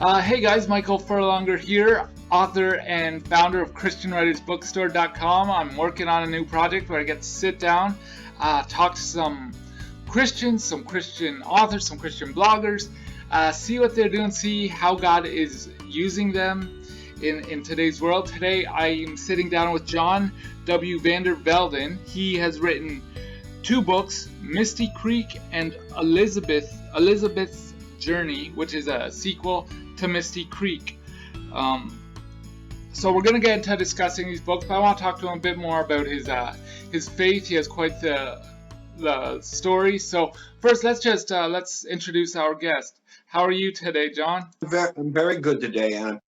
Hey guys, Michael Furlonger here, author and founder of ChristianWritersBookstore.com. I'm working on a new project where I get to sit down, talk to some Christians, some Christian authors, some Christian bloggers, see what they're doing, see how God is using them in today's world. Today I'm sitting down with John W. Vander Velden. He has written two books, Misty Creek and Elizabeth's Journey, which is a sequel to Misty Creek. So we're going to get into discussing these books, but I want to talk to him a bit more about his faith. He has quite the story. So first, let's introduce our guest. How are you today, John? I'm very good today, and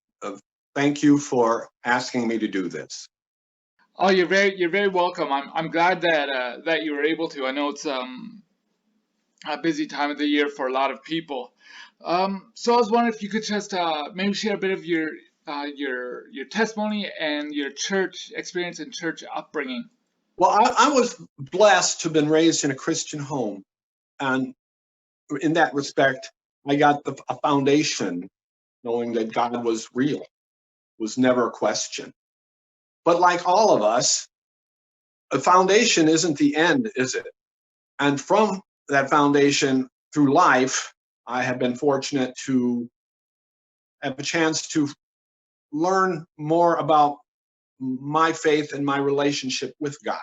thank you for asking me to do this. Oh, you're very welcome. I'm glad that you were able to. I know it's a busy time of the year for a lot of people. So I was wondering if you could just maybe share a bit of your testimony and your church experience and church upbringing. Well, I was blessed to have been raised in a Christian home, and in that respect, I got a foundation knowing that God was real, was never a question. But like all of us, a foundation isn't the end, is it? And from that foundation through life, I have been fortunate to have a chance to learn more about my faith and my relationship with God.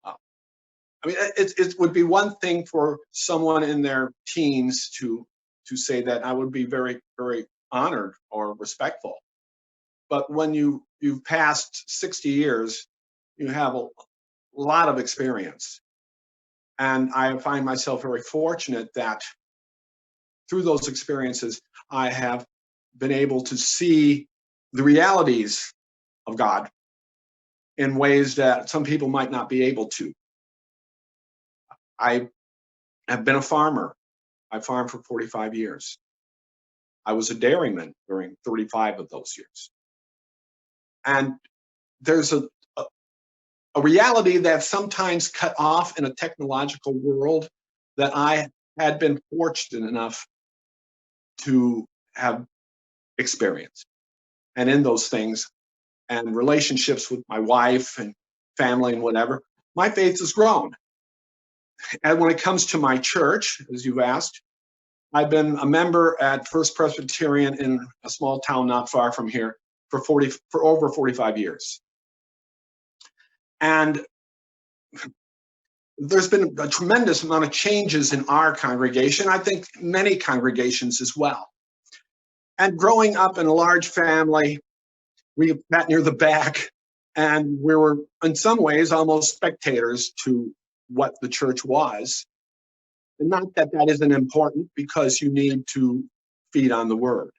I mean, it would be one thing for someone in their teens to say that. I would be very, very honored or respectful. But when you've passed 60 years, you have a lot of experience. And I find myself very fortunate that through those experiences, I have been able to see the realities of God in ways that some people might not be able to. I have been a farmer. I farmed for 45 years. I was a dairyman during 35 of those years. And there's a reality that's sometimes cut off in a technological world that I had been fortunate enough to have experienced. And in those things and relationships with my wife and family and whatever, my faith has grown. And when it comes to my church, as you've asked, I've been a member at First Presbyterian in a small town not far from here for over 45 years. And there's been a tremendous amount of changes in our congregation. I think many congregations as well. And growing up in a large family, we sat near the back, and we were in some ways almost spectators to what the church was. And not that that isn't important, because you need to feed on the word.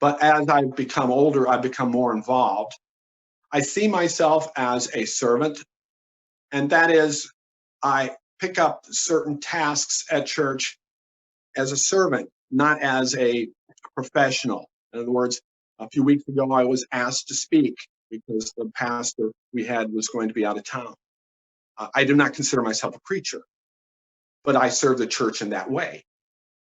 But as I've become older, I've become more involved. I see myself as a servant, and that is, I pick up certain tasks at church as a servant, not as a professional. In other words, a few weeks ago, I was asked to speak because the pastor we had was going to be out of town. I do not consider myself a preacher, but I serve the church in that way.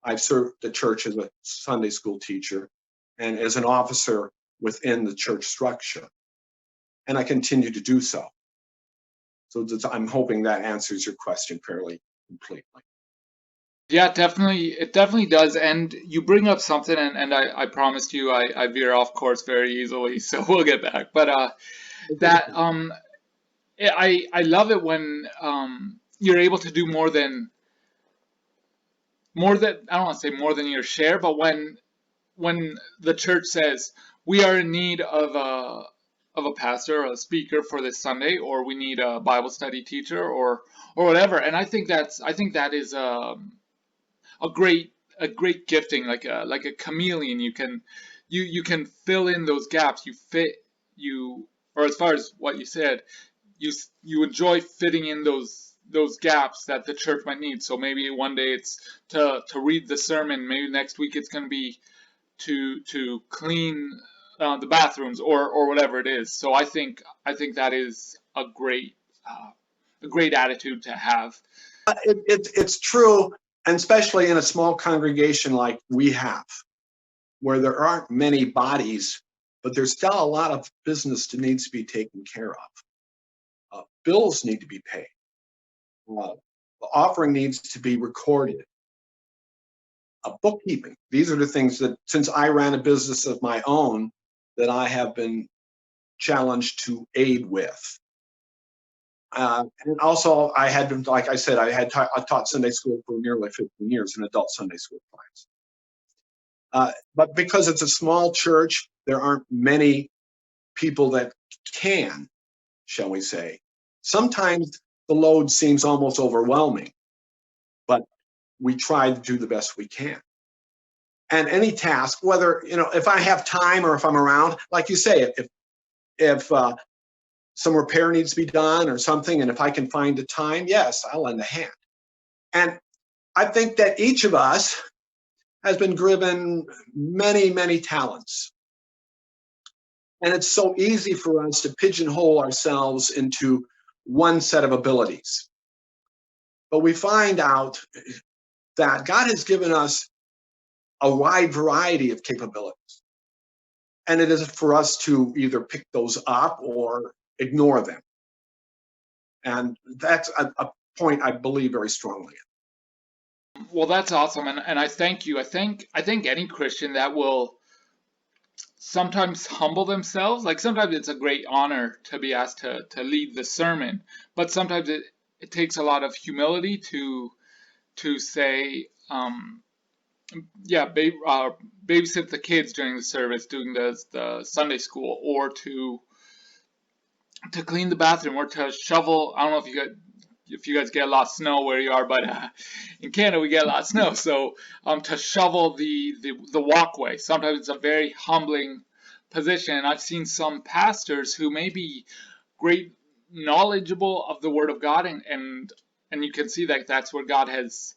I've served the church as a Sunday school teacher and as an officer within the church structure, and I continue to do so. So I'm hoping that answers your question fairly completely. Yeah, definitely. It definitely does. And you bring up something, and I promised you I veer off course very easily, so we'll get back. But I love it when you're able to do more than I don't want to say more than your share, but when the church says we are in need of a pastor or a speaker for this Sunday, or we need a Bible study teacher or whatever. And I think that is a great gifting, like a chameleon. You can fill in those gaps. Or as far as what you said, you enjoy fitting in those gaps that the church might need. So maybe one day it's to read the sermon. Maybe next week it's going to be to clean the bathrooms or whatever it is. So I think that is a great attitude to have. It's true, and especially in a small congregation like we have. where there aren't many bodies, but there's still a lot of business that needs to be taken care of. Bills need to be paid. The offering needs to be recorded. Bookkeeping. These are the things that, since I ran a business of my own, that I have been challenged to aid with. And also, I had been, like I said, I taught Sunday school for nearly 15 years, an adult Sunday school class. But because it's a small church, there aren't many people that can, shall we say. Sometimes the load seems almost overwhelming, but we try to do the best we can. And any task, whether, if I have time or if I'm around, like you say, if some repair needs to be done or something, and if I can find the time, yes, I'll lend a hand. And I think that each of us has been given many, many talents. And it's so easy for us to pigeonhole ourselves into one set of abilities. But we find out that God has given us a wide variety of capabilities. And it is for us to either pick those up or ignore them. And that's a point I believe very strongly in. Well, that's awesome, and I thank you. I think any Christian that will sometimes humble themselves, like sometimes it's a great honor to be asked to lead the sermon, but sometimes it takes a lot of humility to say, babysit the kids during the service, doing the Sunday school, or to clean the bathroom, or to shovel. I don't know if you guys get a lot of snow where you are, but in Canada we get a lot of snow. So to shovel the walkway, sometimes it's a very humbling position. And I've seen some pastors who may be great knowledgeable of the Word of God, and you can see that that's where God has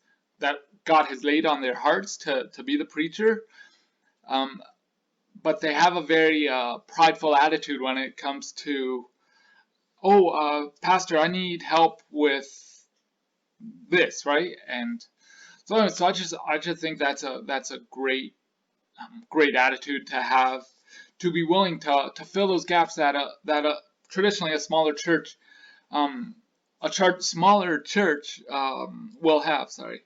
laid on their hearts to be the preacher. But they have a very prideful attitude when it comes to, Pastor, I need help with this, right? And so I just think that's a great attitude to have, to be willing to fill those gaps that traditionally a smaller church will have. Sorry.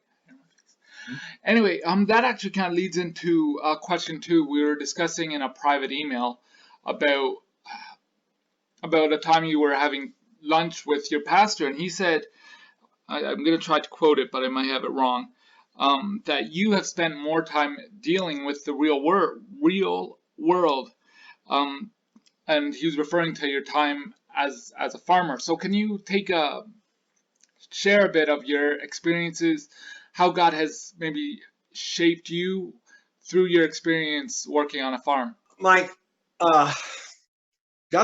Anyway, that actually kind of leads into question 2. We were discussing in a private email about a time you were having lunch with your pastor, and he said, I'm going to try to quote it, but I might have it wrong, that you have spent more time dealing with the real world, and he was referring to your time as a farmer. So can you share a bit of your experiences, how God has maybe shaped you through your experience working on a farm? Mike, God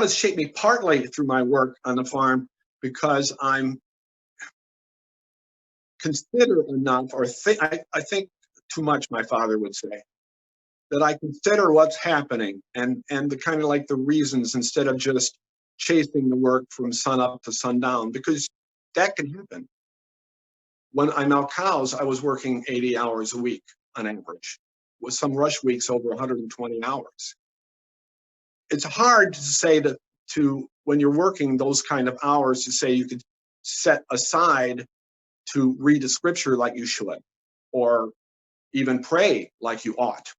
has shaped me partly through my work on the farm because I'm considerate enough, or I think too much, my father would say, that I consider what's happening and the kind of like the reasons, instead of just chasing the work from sun up to sundown, because that can happen. When I milk cows, I was working 80 hours a week on average, with some rush weeks over 120 hours. It's hard to say to when you're working those kind of hours, to say you could set aside to read a scripture like you should, or even pray like you ought.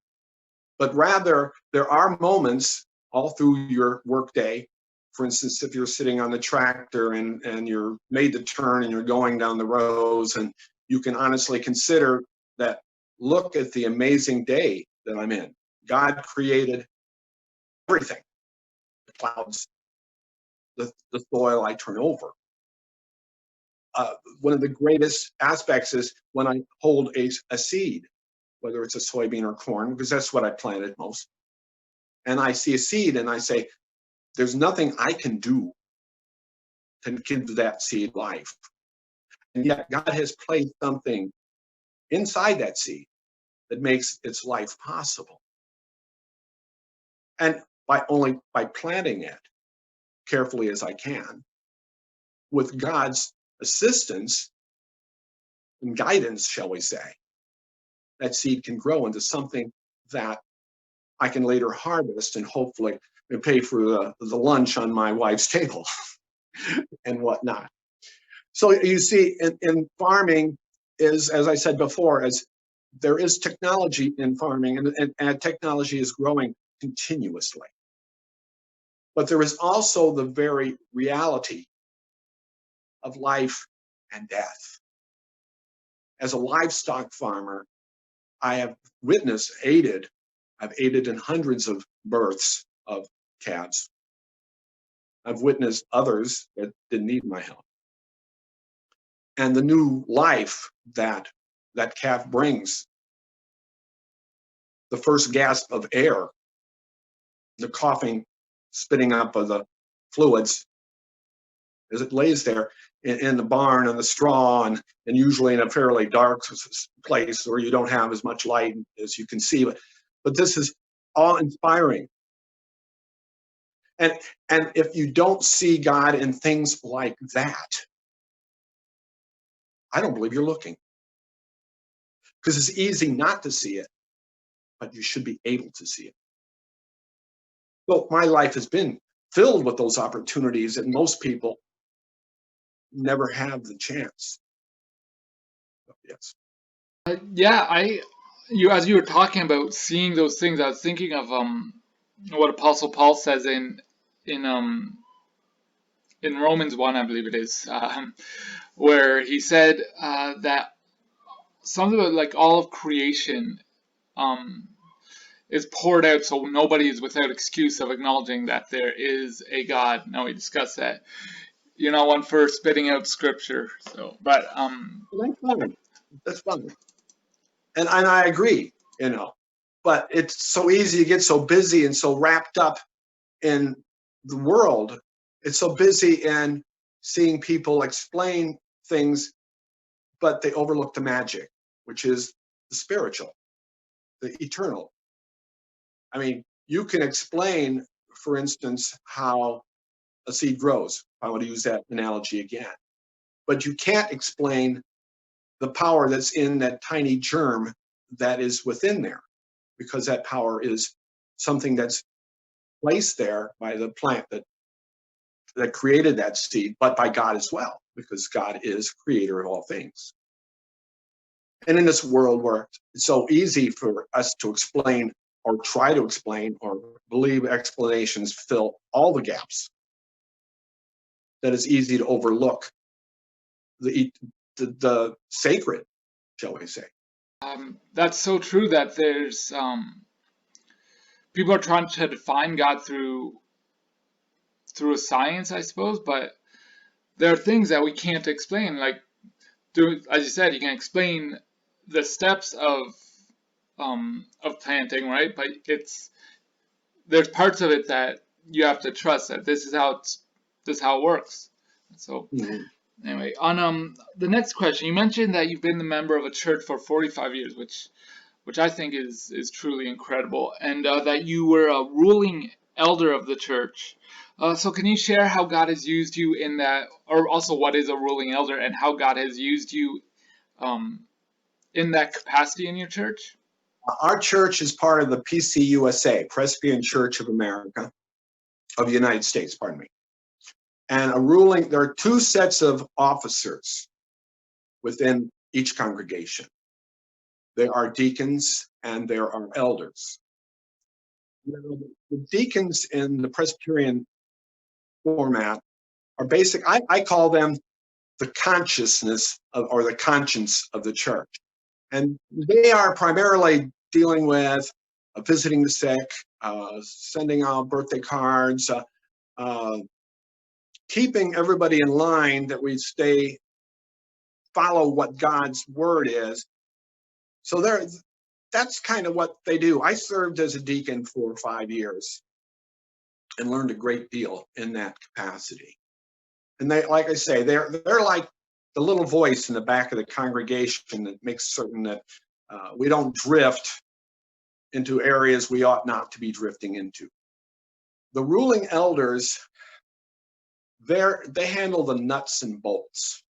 But rather, there are moments all through your workday. For instance, if you're sitting on the tractor and you're made the turn and you're going down the rows, and you can honestly consider that, look at the amazing day that I'm in. God created everything, the clouds, the soil I turn over. One of the greatest aspects is when I hold a seed, whether it's a soybean or corn, because that's what I planted most. And I see a seed and I say, there's nothing I can do to give that seed life. And yet God has placed something inside that seed that makes its life possible. And by planting it carefully as I can, with God's assistance and guidance, shall we say, that seed can grow into something that I can later harvest and hopefully pay for the lunch on my wife's table and whatnot. So you see, in farming is, as I said before, as there is technology in farming, and technology is growing continuously. But there is also the very reality of life and death. As a livestock farmer, I have I've aided in hundreds of births of calves. I've witnessed others that didn't need my help. And the new life that that calf brings, the first gasp of air, the coughing, spitting up of the fluids as it lays there in the barn and the straw, and usually in a fairly dark place where you don't have as much light as you can see. But this is awe-inspiring. And if you don't see God in things like that, I don't believe you're looking. Because it's easy not to see it, but you should be able to see it. Well, my life has been filled with those opportunities that most people never have the chance. Yes. Yeah, as you were talking about seeing those things, I was thinking of what Apostle Paul says in Romans 1, I believe it is, where he said that something about like all of creation is poured out, so nobody is without excuse of acknowledging that there is a God. Now we discussed that. You're not one for spitting out scripture, so but That's fine. That's fine. And I agree, but it's so easy to get so busy and so wrapped up in the world. It's so busy in seeing people explain things, but they overlook the magic, which is the spiritual, the eternal. I mean, you can explain, for instance, how a seed grows. I want to use that analogy again. But you can't explain the power that's in that tiny germ that is within there, because that power is something that's placed there by the plant that created that seed, but by God as well, because God is creator of all things. And in this world where it's so easy for us to explain or try to explain or believe explanations fill all the gaps, that it's easy to overlook the sacred, shall we say. that's so true that there's people are trying to define God through a science, I suppose, but there are things that we can't explain. Like, as you said, you can explain the steps of planting, right? But there's parts of it that you have to trust that this is how it works. So anyway, on the next question, you mentioned that you've been the member of a church for 45 years, which I think is truly incredible, and that you were a ruling elder of the church. So can you share how God has used you in that, or also what is a ruling elder and how God has used you in that capacity in your church? Our church is part of the PCUSA, Presbyterian Church of America, of the United States, pardon me. And there are two sets of officers within each congregation. There are deacons and there are elders. The deacons in the Presbyterian format are basic. I call them the consciousness or the conscience of the church. And they are primarily dealing with visiting the sick, sending out birthday cards, keeping everybody in line that we follow what God's word is. So that's kind of what they do. I served as a deacon for 5 years and learned a great deal in that capacity. And they, like I say, they're like the little voice in the back of the congregation that makes certain that we don't drift into areas we ought not to be drifting into. The ruling elders, they handle the nuts and bolts.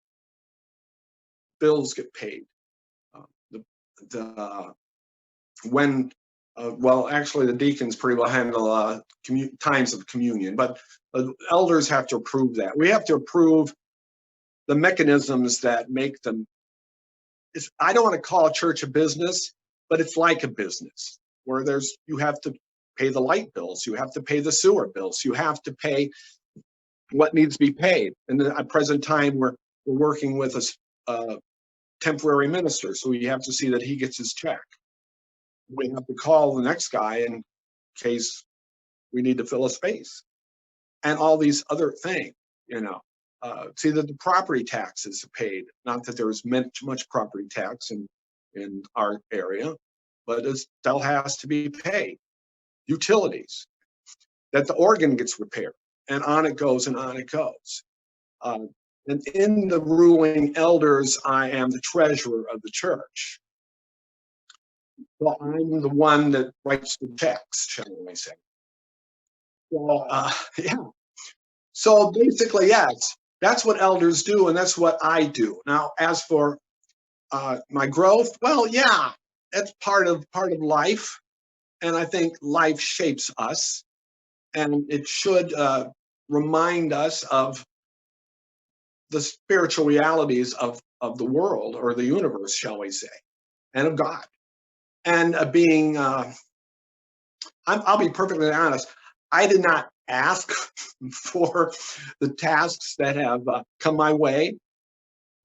Bills get paid. When Well, actually, the deacons pretty well handle times of communion, but elders have to approve that. We have to approve the mechanisms that make them. I don't want to call a church a business, but it's like a business where you have to pay the light bills, you have to pay the sewer bills, you have to pay what needs to be paid. And at present time, we're working with a temporary minister, so we have to see that he gets his check. We have to call the next guy in case we need to fill a space, and all these other things, see that the property taxes are paid. Not that there is much property tax in our area, but it still has to be paid. Utilities, that the organ gets repaired, and on it goes and on it goes. And in the ruling elders, I am the treasurer of the church. Well, I'm the one that writes the checks, shall we say. So, yeah. So basically, yes, that's what elders do, and that's what I do. Now, as for my growth, well, yeah, that's part of life, and I think life shapes us, and it should remind us of the spiritual realities of the world or the universe, shall we say, and of God. And being, I'll be perfectly honest, I did not ask for the tasks that have come my way,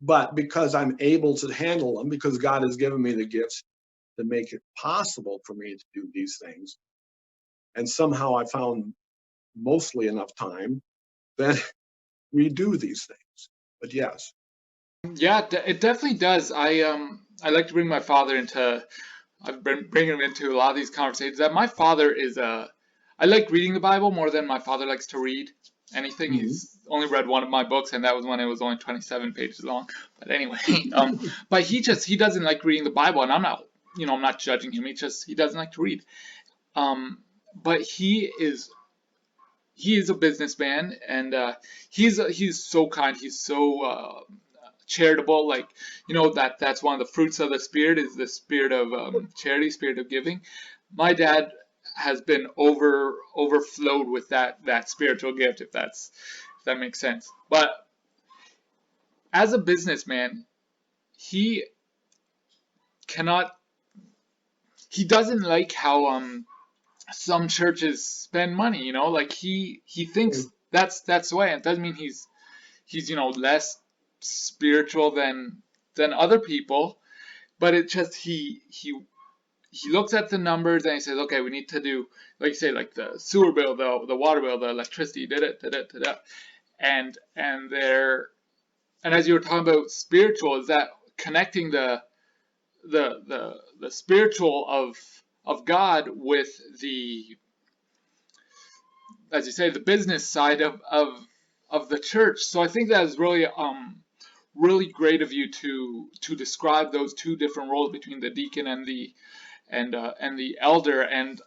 but because I'm able to handle them, because God has given me the gifts to make it possible for me to do these things. And somehow I found mostly enough time that we do these things. But yes. Yeah, it definitely does. I like to bring my father into. I've been bringing him into a lot of these conversations. That my father is I like reading the Bible more than my father likes to read anything. Mm-hmm. He's only read one of my books, and that was when it was only 27 pages long. But anyway, but he doesn't like reading the Bible, and I'm not judging him. He doesn't like to read. But he is a businessman, and he's so kind. He's so charitable. Like, that's one of the fruits of the Spirit, is the spirit of charity, spirit of giving. My dad has been overflowed with that spiritual gift, if that makes sense. But as a businessman, he cannot he doesn't like how some churches spend money. Like, he thinks that's the way. It doesn't mean he's less spiritual than other people, but it just he looks at the numbers and he says, okay, we need to do, like you say, like the sewer bill, the water bill, the electricity, and as you were talking about spiritual, is that connecting the spiritual of God with the, as you say, the business side of the church. So I think that is really great of you to describe those two different roles between the deacon and the elder. And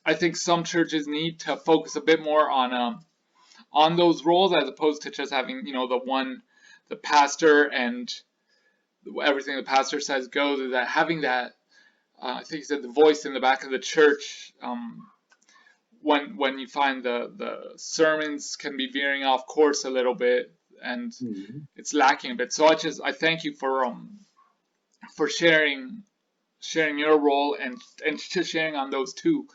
I think some churches need to focus a bit more on those roles, as opposed to just having the pastor, and everything the pastor says goes. Is that having that, I think you said, the voice in the back of the church. When you find the sermons can be veering off course a little bit, and Mm-hmm. it's lacking a bit. So I thank you for sharing your role, and just sharing on those two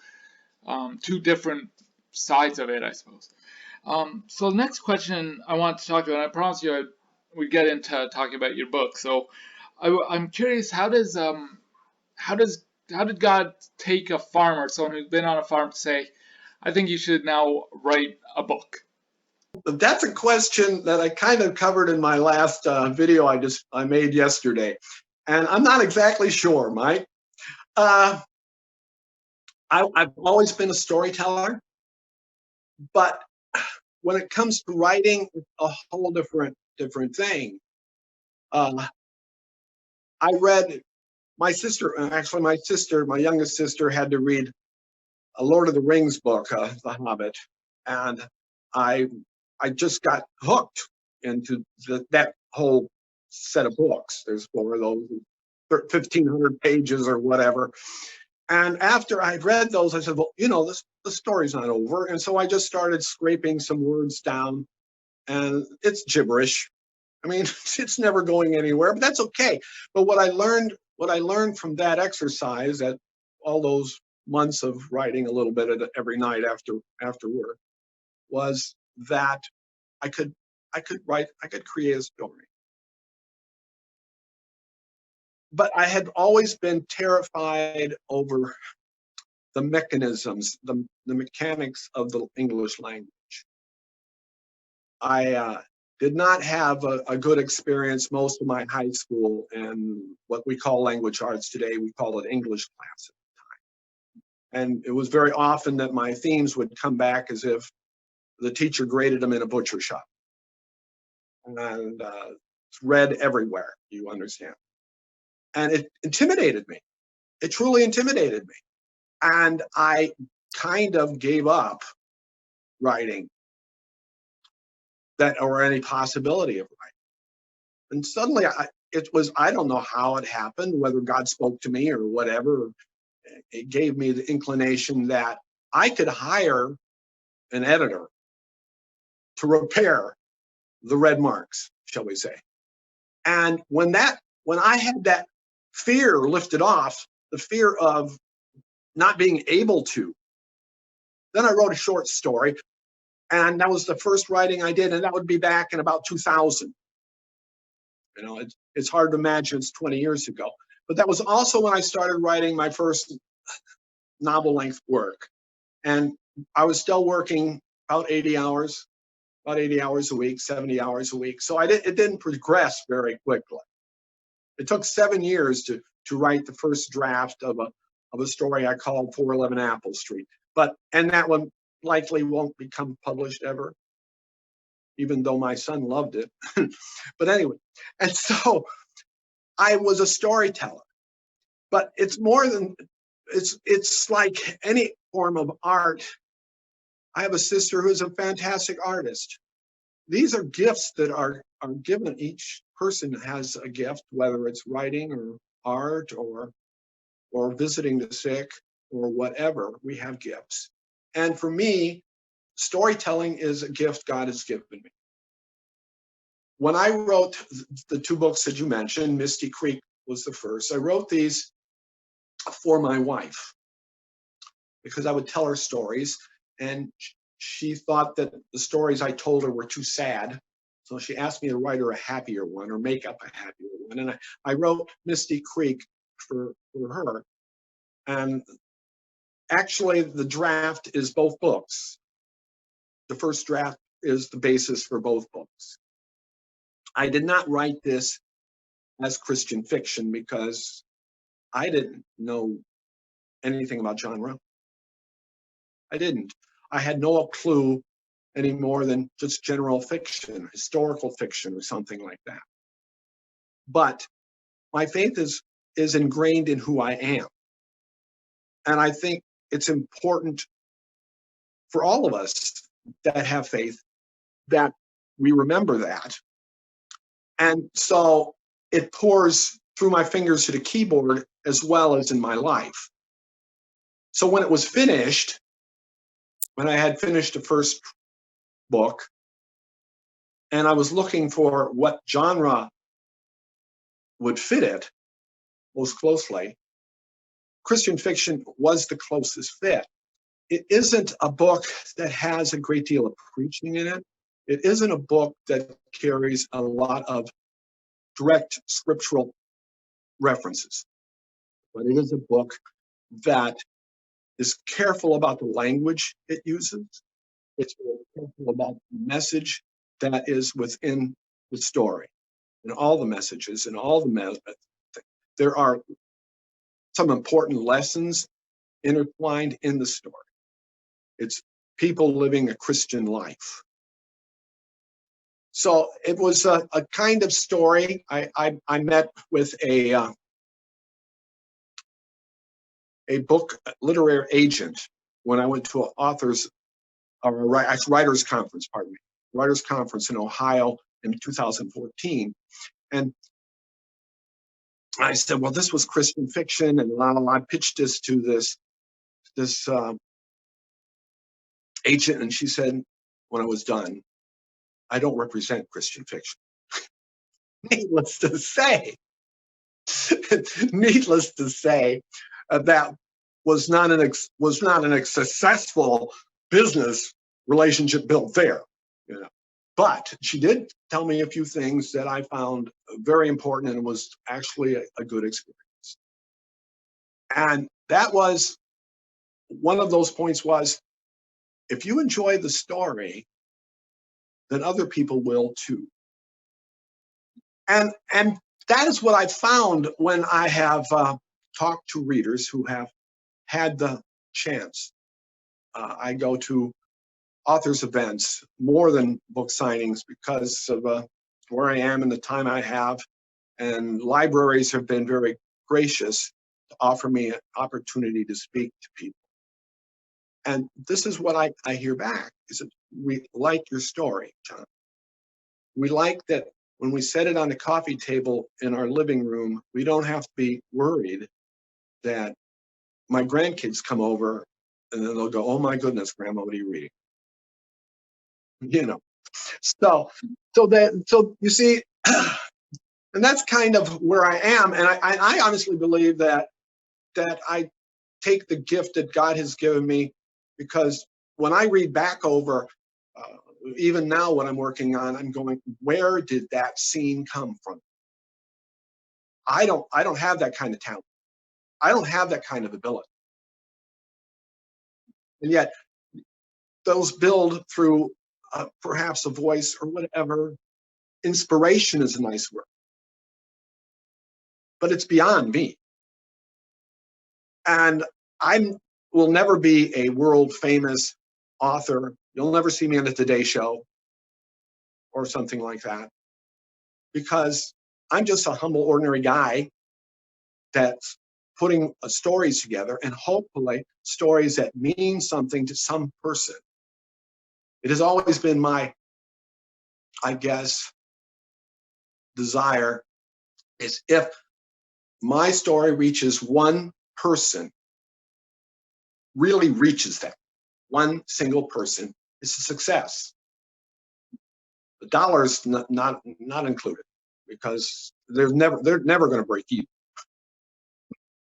different sides of it, I suppose. So the next question I want to talk about, and I promise you we get into talking about your book. So I'm curious, how did God take a farmer, someone who's been on a farm, to say, I think you should now write a book? That's a question that I kind of covered in my last video I made yesterday, and I'm not exactly sure, Mike. I've always been a storyteller, but when it comes to writing, it's a whole different thing. I read, my youngest sister, had to read a Lord of the Rings book, The Hobbit, and I just got hooked into that whole set of books. There's 4 of those, 1,500 pages or whatever, And after I read those, I said, well, you know, the story's not over. And so I just started scraping some words down, and it's gibberish. I mean, it's never going anywhere, but that's okay. But what I learned from that exercise, at all those months of writing a little bit every night after work, was that I could create a story. But I had always been terrified over the mechanisms, the mechanics of the English language. I did not have a good experience most of my high school and what we call language arts today. We call it English class. And it was very often that my themes would come back as if the teacher graded them in a butcher shop. And it's read everywhere, you understand. And it intimidated me. It truly intimidated me. And I kind of gave up writing that, or any possibility of writing. And suddenly I don't know how it happened, whether God spoke to me or whatever. It gave me the inclination that I could hire an editor to repair the red marks, shall we say. And when I had that fear lifted off, the fear of not being able to, then I wrote a short story, and that was the first writing I did, and that would be back in about 2000. You know, it's hard to imagine it's 20 years ago. But that was also when I started writing my first novel-length work. And I was still working about 80 hours a week, 70 hours a week. So it didn't progress very quickly. It took 7 years to write the first draft of a story I called 411 Apple Street. And that one likely won't become published ever, even though my son loved it. But anyway, and so I was a storyteller. But it's more than, it's like any form of art. I have a sister who's a fantastic artist. These are gifts that are given. Each person has a gift, whether it's writing or art or visiting the sick or whatever. We have gifts. And for me, storytelling is a gift God has given me. When I wrote the two books that you mentioned, Misty Creek was the first. I wrote these for my wife because I would tell her stories, and she thought that the stories I told her were too sad. So she asked me to write her a happier one or make up a happier one. And I wrote Misty Creek for her. And actually, the draft is both books. The first draft is the basis for both books. I did not write this as Christian fiction because I didn't know anything about genre. I didn't. I had no clue any more than just general fiction, historical fiction, or something like that. But my faith is ingrained in who I am. And I think it's important for all of us that have faith that we remember that. And so it pours through my fingers to the keyboard as well as in my life. So when it was finished, when I had finished the first book, and I was looking for what genre would fit it most closely, Christian fiction was the closest fit. It isn't a book that has a great deal of preaching in it. It isn't a book that carries a lot of direct scriptural references, but it is a book that is careful about the language it uses. It's very careful about the message that is within the story, and all the messages and all the there are some important lessons intertwined in the story. It's people living a Christian life. So it was a kind of story. I met with a book literary agent when I went to an writers conference in Ohio in 2014. And I said, well, this was Christian fiction, and I pitched this to this agent, and she said, when I was done, I don't represent Christian fiction. Needless to say, needless to say, that was not an successful business relationship built there. You know. But she did tell me a few things that I found very important, and it was actually a good experience. And that was one of those points was, if you enjoy the story, then other people will too. And that is what I found when I have talked to readers who have had the chance. I go to authors events more than book signings because of where I am and the time I have. And libraries have been very gracious to offer me an opportunity to speak to people. And this is what I hear back, is that we like your story, John. We like that when we set it on the coffee table in our living room, we don't have to be worried that my grandkids come over and then they'll go, oh my goodness, Grandma, what are you reading? You know, so you see, and that's kind of where I am. And I honestly believe that I take the gift that God has given me, because when I read back over, even now what I'm working on, I'm going, where did that scene come from? I don't have that kind of talent. I don't have that kind of ability. And yet those build through perhaps a voice or whatever. Inspiration is a nice word, but it's beyond me. And I will never be a world famous author. You'll never see me on the Today Show or something like that, because I'm just a humble, ordinary guy that's putting stories together, and hopefully stories that mean something to some person. It has always been my, I guess, desire is if my story reaches one person, really reaches that one single person, it's a success. The dollar's not included, because they're never going to break even.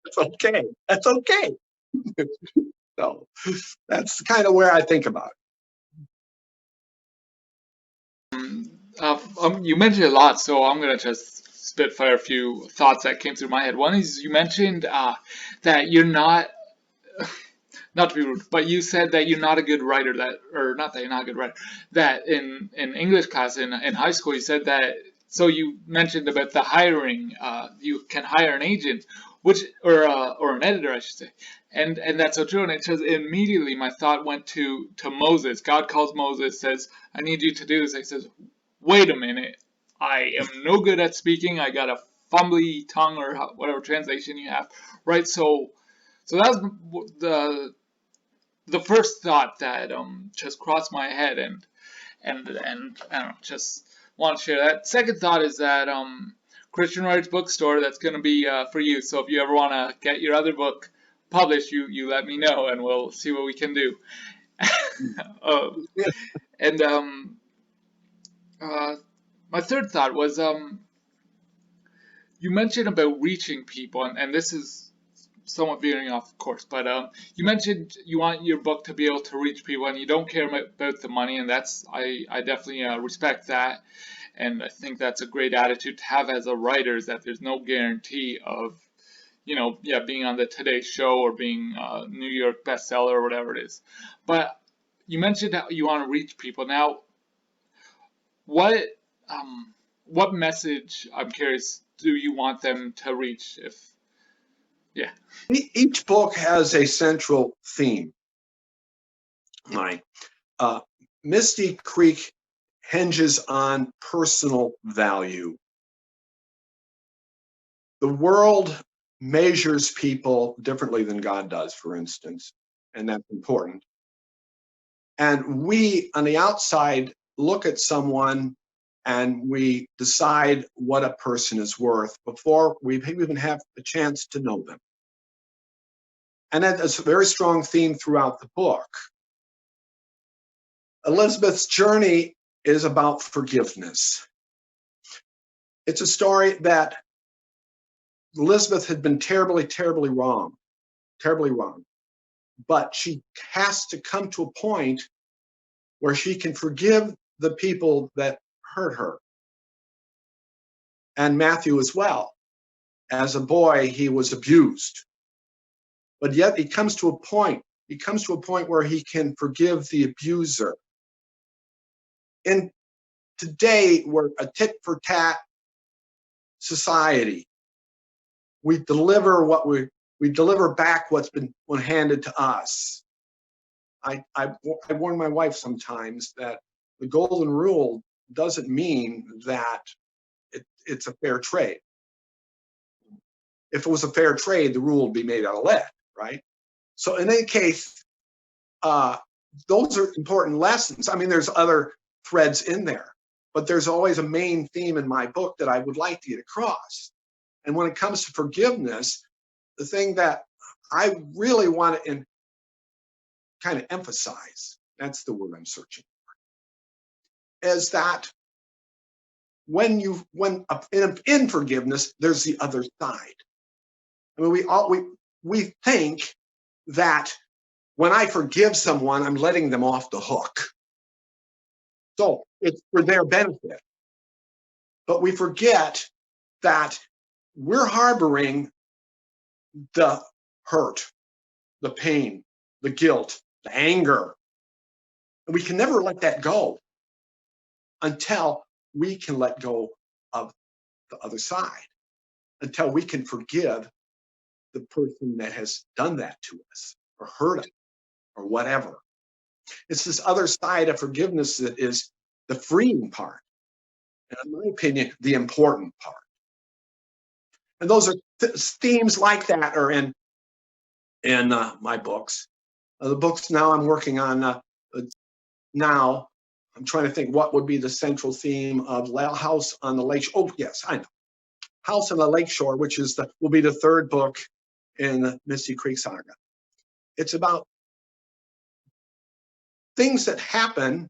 That's okay. That's okay. So that's kind of where I think about it. You mentioned a lot, so I'm gonna just spitfire a few thoughts that came through my head. One is, you mentioned that you're not to be rude, but you said that you're not a good writer. Or not that you're not a good writer. That in English class in high school, you said that. So you mentioned about the hiring. You can hire an agent, or an editor, I should say. And that's so true. And it says, immediately my thought went to Moses. God calls Moses, says, "I need you to do this." He says, "Wait a minute. I am no good at speaking. I got a fumbly tongue," or whatever translation you have, right? So that's the first thought that just crossed my head, and I don't know, just want to share that. Second thought is that Christian Writers Bookstore, that's going to be for you. So if you ever want to get your other book published, you let me know, and we'll see what we can do. it. And my third thought was, you mentioned about reaching people, and this is somewhat veering off course, but you mentioned you want your book to be able to reach people, and you don't care about the money, and that's I definitely respect that, and I think that's a great attitude to have as a writer, is that there's no guarantee of, being on the Today Show or being a New York bestseller or whatever it is. But you mentioned how you want to reach people. Now, what message, I'm curious, do you want them to reach? Yeah. Each book has a central theme. My Misty Creek hinges on personal value. The world measures people differently than God does, for instance, and that's important. And we, on the outside, look at someone and we decide what a person is worth before we even have a chance to know them. And that is a very strong theme throughout the book. Elizabeth's journey is about forgiveness. It's a story that Elizabeth had been terribly, terribly wrong. But she has to come to a point where she can forgive the people that hurt her. And Matthew as well. As a boy, he was abused. But yet he comes to a point where he can forgive the abuser. And today, we're a tit-for-tat society. We deliver back what's been handed to us. I warn my wife sometimes that the golden rule doesn't mean that it's a fair trade. If it was a fair trade, the rule would be made out of lead, right? So in any case, those are important lessons. I mean, there's other threads in there, but there's always a main theme in my book that I would like to get across. And when it comes to forgiveness, the thing that I really want to kind of emphasize, that's the word I'm searching for, is that in forgiveness, there's the other side. I mean, we think that when I forgive someone, I'm letting them off the hook. So it's for their benefit. But we forget that we're harboring the hurt, the pain, the guilt, the anger. And we can never let that go until we can let go of the other side, until we can forgive the person that has done that to us or hurt us or whatever. It's this other side of forgiveness that is the freeing part, and in my opinion, the important part. And those are themes like that are in my books. The books now I'm working on now, I'm trying to think what would be the central theme of House on the Lake. Oh, yes, I know. House on the Lakeshore, which will be the third book in the Misty Creek Saga. It's about things that happen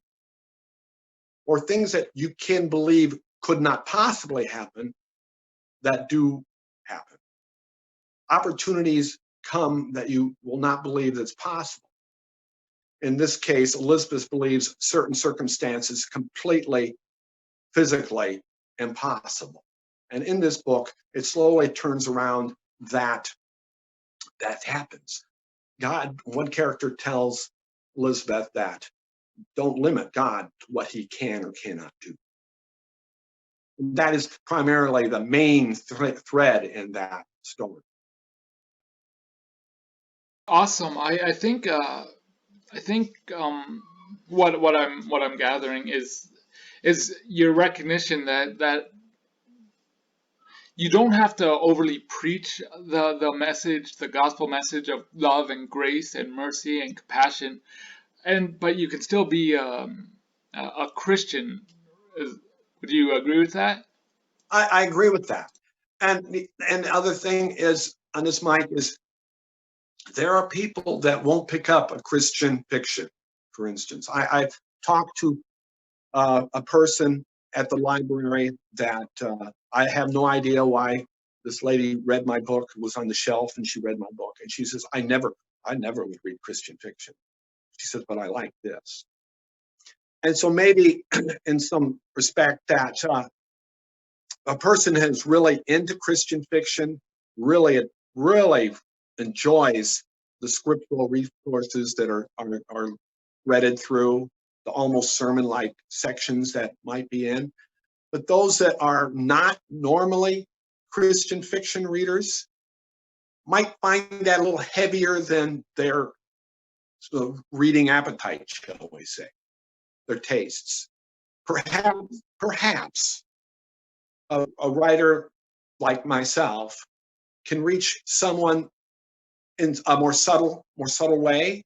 or things that you can believe could not possibly happen that do happen. Opportunities come that you will not believe that's possible. In this case, Elizabeth believes certain circumstances completely physically impossible. And in this book, it slowly turns around that happens. God, one character tells Elizabeth that don't limit God to what he can or cannot do. And that is primarily the main thread in that story. Awesome. I think what I'm gathering is your recognition that you don't have to overly preach the message, the gospel message of love and grace and mercy and compassion, but you can still be a Christian. Would you agree with that? I agree with that. And the other thing is on this, Mike, is there are people that won't pick up a Christian fiction, for instance. I've talked to a person at the library that I have no idea why this lady read my book, was on the shelf, and she read my book. And she says, I never would read Christian fiction. She says, but I like this. And so maybe in some respect that a person who's really into Christian fiction really enjoys the scriptural resources that are read through, the almost sermon-like sections that might be in. But those that are not normally Christian fiction readers might find that a little heavier than their sort of reading appetite, shall we say, their tastes. Perhaps a writer like myself can reach someone in a more subtle way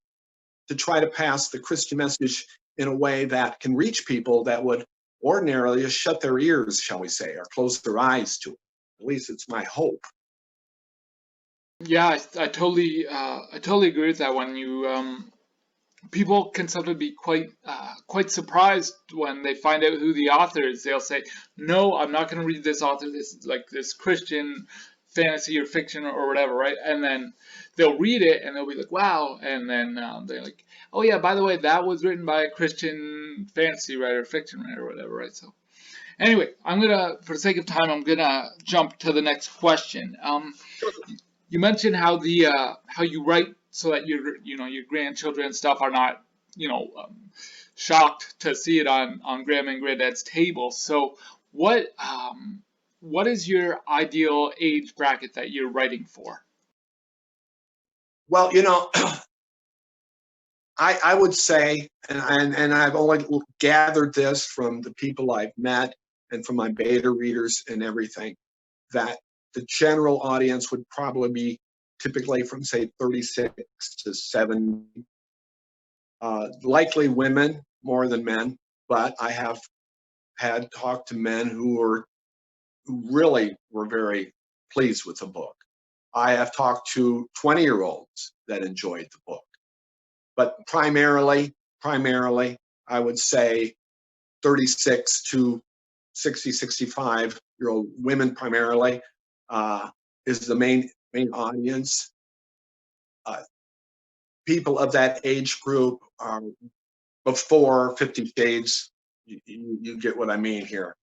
to try to pass the Christian message in a way that can reach people that would ordinarily just shut their ears, shall we say, or close their eyes to it. At least it's my hope. Yeah, I totally agree with that. When people can sometimes be quite surprised when they find out who the author is. They'll say, "No, I'm not going to read this author. This is like this Christian fantasy or fiction or whatever, right?" And then they'll read it and they'll be like, "Wow!" And then they're like, "Oh yeah, by the way, that was written by a Christian fantasy writer, fiction writer, or whatever, right?" So anyway, for the sake of time, I'm gonna jump to the next question. You mentioned how you write so that your grandchildren and stuff are not shocked to see it on grandma and granddad's table. So what is your ideal age bracket that you're writing for? Well, I would say, and I've only gathered this from the people I've met and from my beta readers and everything, that the general audience would probably be typically from, say, 36 to 70. Likely women more than men, but I have had talked to men who really were very pleased with the book. I have talked to 20-year-olds that enjoyed the book. But primarily, I would say 36 to 60, 65-year-old women primarily is the main audience. People of that age group are before 50 Shades. You get what I mean here.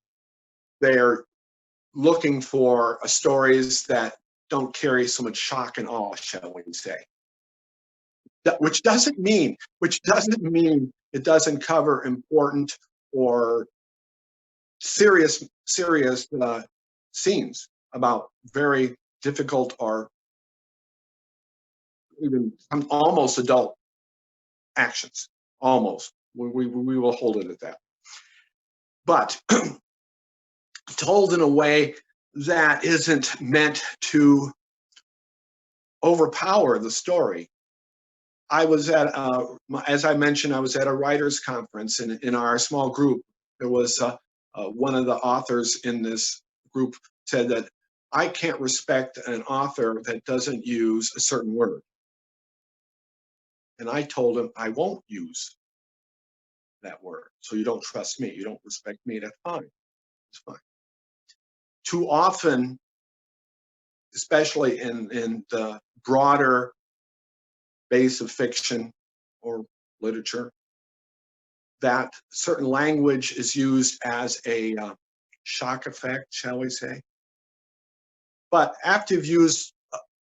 They're looking for stories that don't carry so much shock and awe, shall we say. Which doesn't mean it doesn't cover important or serious scenes about very difficult or even almost adult actions. Almost. We will hold it at that. But told in a way that isn't meant to overpower the story. I was as I mentioned, I was at a writers' conference, and in our small group, there was one of the authors in this group said that I can't respect an author that doesn't use a certain word. And I told him I won't use that word. So you don't trust me, you don't respect me, that's fine. It's fine. Too often, especially in the broader base of fiction or literature, that certain language is used as a shock effect, shall we say. But after you've used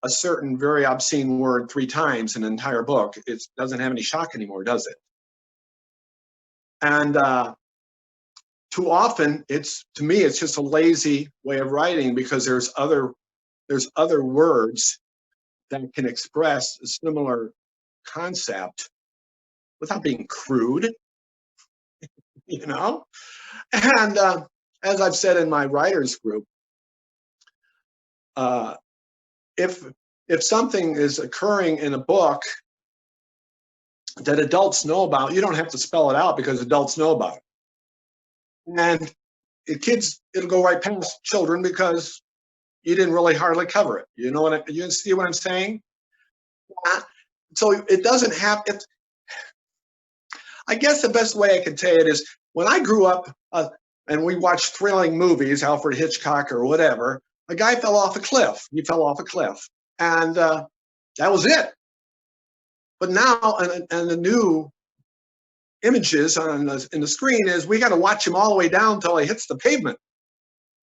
a certain very obscene word 3 times in an entire book, it doesn't have any shock anymore, does it? And too often, to me, it's just a lazy way of writing, because there's other words that can express a similar concept without being crude, And as I've said in my writers group, if something is occurring in a book that adults know about, you don't have to spell it out because adults know about it. And it'll go right past children because you didn't really hardly cover it. You see what I'm saying? So it doesn't have it. I guess the best way I can say it is, when I grew up and we watched thrilling movies, Alfred Hitchcock or whatever, a guy fell off a cliff. He fell off a cliff. And that was it. But now, and the new images in the screen is, we got to watch him all the way down until he hits the pavement.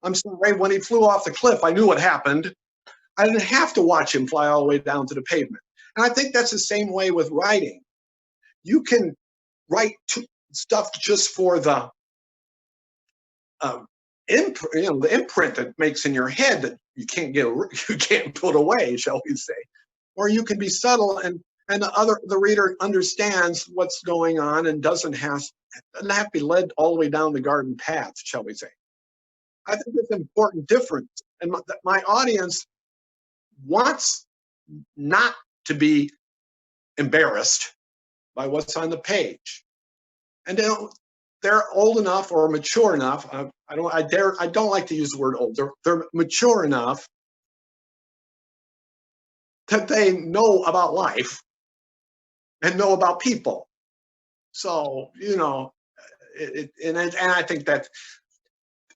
I'm sorry, when he flew off the cliff, I knew what happened. I didn't have to watch him fly all the way down to the pavement. And I think that's the same way with writing. You can write stuff just for the the imprint that makes in your head that you can't put away, shall we say. Or you can be subtle, and the reader understands what's going on and doesn't have to be led all the way down the garden path, shall we say. I think it's an important difference. And my audience wants not to be embarrassed by what's on the page. And they're old enough or mature enough. I don't like to use the word old. They're mature enough that they know about life and know about people. So, you know, and I think that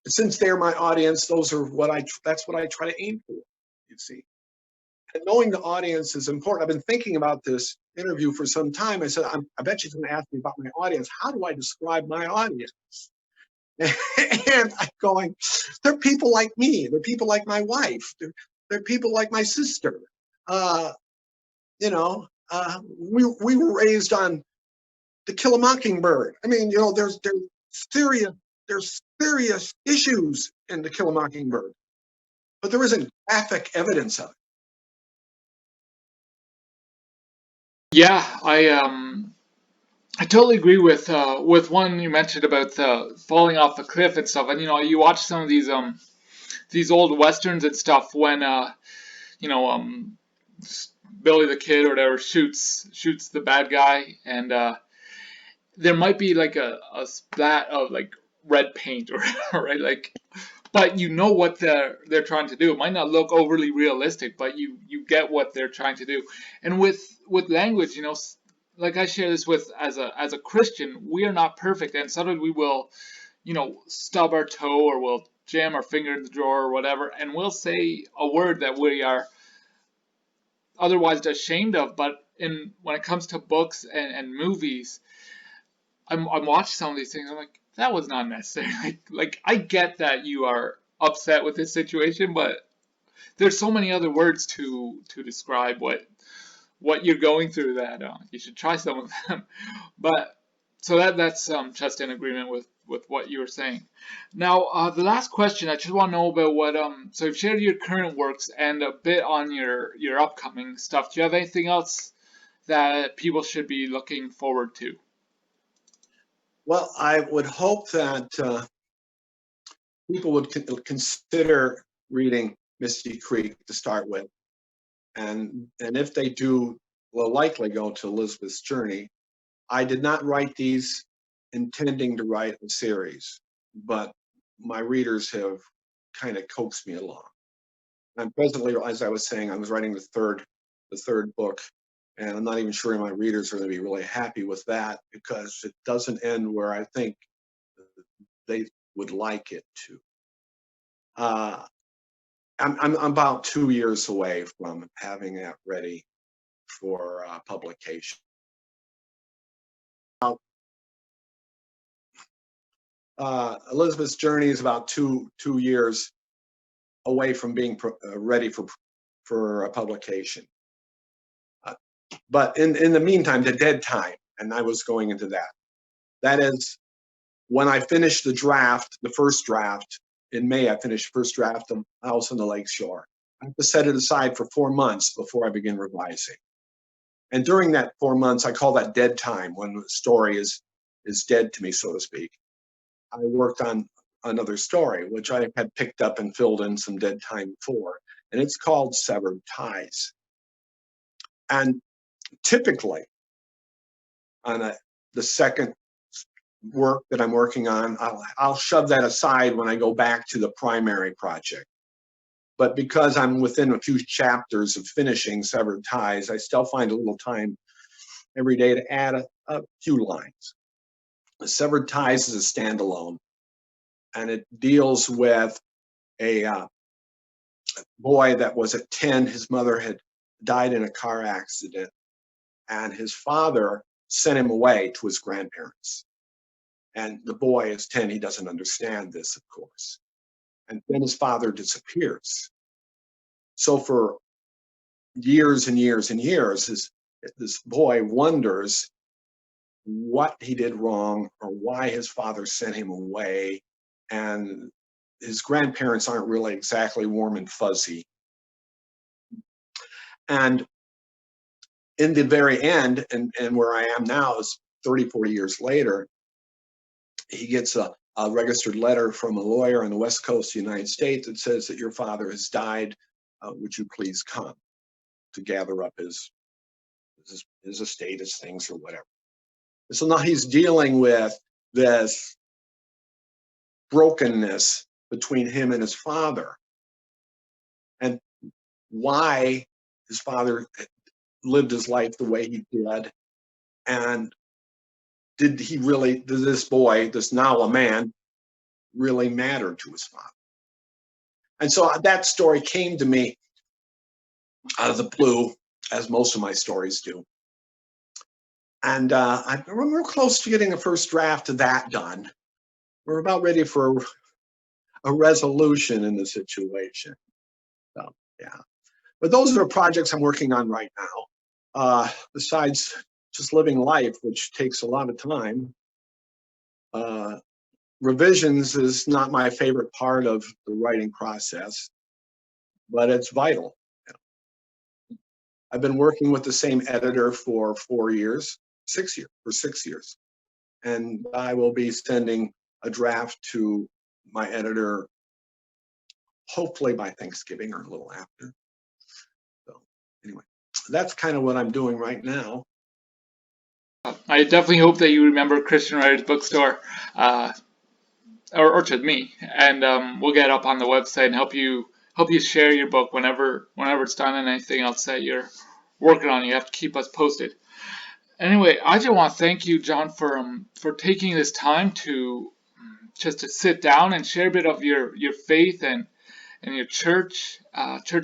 since they're my audience, that's what I try to aim for, you see. And knowing the audience is important. I've been thinking about this interview for some time. I said, I bet she's going to ask me about my audience. How do I describe my audience? And I'm going, they're people like me. They're people like my wife. They're people like my sister. You know, we were raised on To Kill a Mockingbird. I mean, you know, there's serious issues in To Kill a Mockingbird, but there isn't graphic evidence of it. Yeah, I totally agree with one you mentioned about falling off a cliff and stuff. And you know, you watch some of these old westerns and stuff when you know Billy the Kid or whatever shoots the bad guy, and there might be like a splat of like red paint or right, like, but you know what they're trying to do. It might not look overly realistic, but you get what they're trying to do. And with language, you know, like I share this with as a Christian, we are not perfect, and sometimes we will, you know, stub our toe or we'll jam our finger in the drawer or whatever, and we'll say a word that we are otherwise ashamed of. But when it comes to books and movies, I'm watching some of these things. I'm like, that was not necessary. Like I get that you are upset with this situation, but there's so many other words to describe what you're going through that you should try some of them. But so that's just in agreement with what you were saying. Now, the last question I just want to know about what so you've shared your current works and a bit on your upcoming stuff. Do you have anything else that people should be looking forward to? Well, I would hope that people would consider reading Misty Creek to start with, and if they do, will likely go to Elizabeth's Journey. I did not write these intending to write a series, but my readers have kind of coaxed me along. I'm presently, as I was saying, I was writing the third book, and I'm not even sure my readers are going to be really happy with that because it doesn't end where I think they would like it to. I'm about 2 years away from having that ready for publication. Elizabeth's Journey is about two years away from being ready for a publication. But in the meantime, the dead time, and I was going into that. That is, when I finished the first draft, in May, I finished the first draft of House on the Lake Shore. I have to set it aside for 4 months before I begin revising. And during that 4 months, I call that dead time, when the story is dead to me, so to speak. I worked on another story, which I had picked up and filled in some dead time for, and it's called Severed Ties. And typically, on the second work that I'm working on, I'll shove that aside when I go back to the primary project. But because I'm within a few chapters of finishing Severed Ties, I still find a little time every day to add a few lines. Severed Ties is a standalone, and it deals with a boy that was at 10. His mother had died in a car accident, and his father sent him away to his grandparents. And the boy is 10. He doesn't understand this, of course. And then his father disappears. So for years and years and years, this boy wonders what he did wrong or why his father sent him away. And his grandparents aren't really exactly warm and fuzzy. And in the very end, and where I am now is 30, 40 years later, he gets a registered letter from a lawyer on the West Coast of the United States that says that your father has died. Would you please come to gather up his estate, his things, or whatever. And so now he's dealing with this brokenness between him and his father, and why his father lived his life the way he did, and did this boy, this now a man, really matter to his father? And so that story came to me out of the blue, as most of my stories do. And we're close to getting the first draft of that done. We're about ready for a resolution in the situation. So, yeah. But those are the projects I'm working on right now. Besides just living life, which takes a lot of time, revisions is not my favorite part of the writing process, but it's vital. I've been working with the same editor for 6 years. And I will be sending a draft to my editor hopefully by Thanksgiving or a little after. So anyway, that's kind of what I'm doing right now. I definitely hope that you remember Christian Writers Bookstore, or to me, and we'll get up on the website and help you share your book whenever it's done, and anything else that you're working on. You have to keep us posted. Anyway, I just want to thank you, John, for taking this time to just to sit down and share a bit of your faith and your church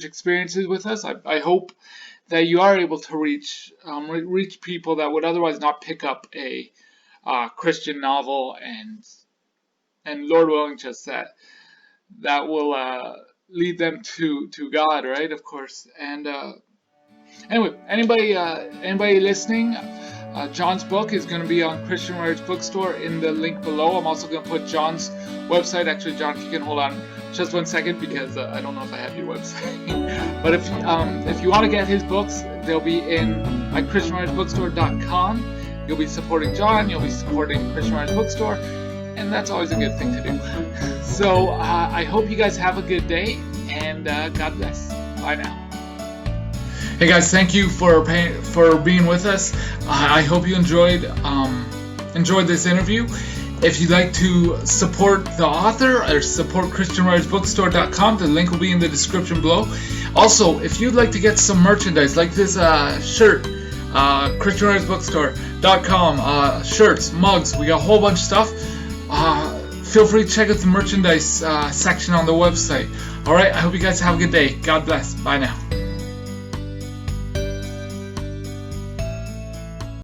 experiences with us. I hope that you are able to reach people that would otherwise not pick up a Christian novel, and Lord willing, just that will lead them to God, right? Of course. And anyway, anybody listening, John's book is going to be on Christian Writers Bookstore in the link below. I'm also going to put John's website. Actually, John, if you can hold on just 1 second, because I don't know if I have your website. But if you want to get his books, they'll be at ChristianWritersBookstore.com. You'll be supporting John. You'll be supporting Christian Writers Bookstore, and that's always a good thing to do. So I hope you guys have a good day, and God bless. Bye now. Hey guys, thank you for being with us. I hope you enjoyed this interview. If you'd like to support the author or support ChristianWritersBookstore.com, the link will be in the description below. Also, if you'd like to get some merchandise like this shirt, ChristianWritersBookstore.com, shirts, mugs, we got a whole bunch of stuff. Feel free to check out the merchandise section on the website. Alright, I hope you guys have a good day. God bless. Bye now.